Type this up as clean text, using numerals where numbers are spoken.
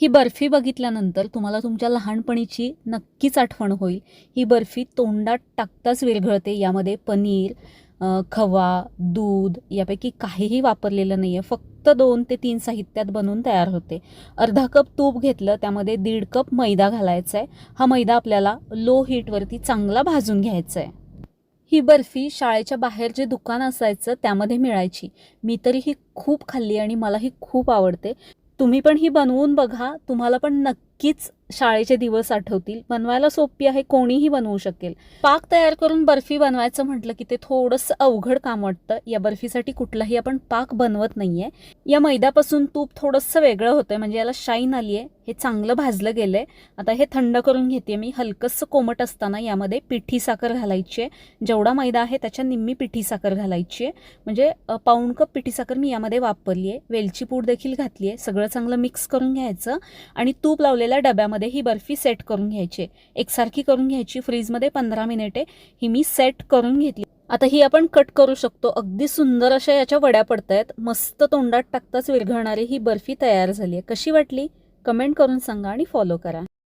ही बर्फी बघितल्यानंतर तुम्हाला तुमच्या लहानपणीची नक्कीच आठवण होईल. ही बर्फी तोंडात टाकताच विरघळते. यामध्ये पनीर, खवा, दूध यापैकी काहीही वापरलेलं नाही आहे. फक्त 2 ते 3 साहित्यात बनवून तयार होते. अर्धा कप तूप घेतलं, त्यामध्ये 1.5 कप मैदा घालायचा आहे. हा मैदा आपल्याला लो हीटवरती चांगला भाजून घ्यायचा आहे. ही बर्फी शाळेच्या बाहेर जे दुकान असायचं त्यामध्ये मिळायची. मी तरी ही खूप खाल्ली आणि मला ही खूप आवडते. तुम्ही पण ही बनवून बघा. तुम्हाला पण नक्कीच शाळेचे दिवस आठवतील. बनवायला सोपी आहे, कोणीही बनवू शकेल. पाक तयार करून बर्फी बनवायचं म्हटलं की ते थोडंसं अवघड काम वाटतं. या बर्फीसाठी कुठलाही आपण पाक बनवत नाहीये. या मैद्यापासून तूप थोडंसं वेगळं होतंय, म्हणजे याला शाईन आली आहे. हे चांगलं भाजलं गेलंय. आता हे थंड करून घेते मी. हलकंसं कोमट असताना यामध्ये पिठी साखर घालायची आहे. जेवढा मैदा आहे त्याच्या निम्मी पिठी साखर घालायची आहे. म्हणजे पाऊण कप पिठी साखर मी यामध्ये वापरली आहे. वेलची पूड देखील घातली आहे. सगळं चांगलं मिक्स करून घ्यायचं आणि तूप लावलेल्या डब्यामध्ये ही बर्फी सेट करून घ्यायची. एकसारखी करून घ्यायची. फ्रीजमध्ये 15 मिनिटे ही मी सेट करून घेतली. आता ही आपण कट करू शकतो. अगदी सुंदर अशा याच्या वड्या पडतायत. मस्त तोंडात टाकताच विरघळणारी ही बर्फी तयार झाली आहे. कशी वाटली कमेंट करून सांगा आणि फॉलो करा.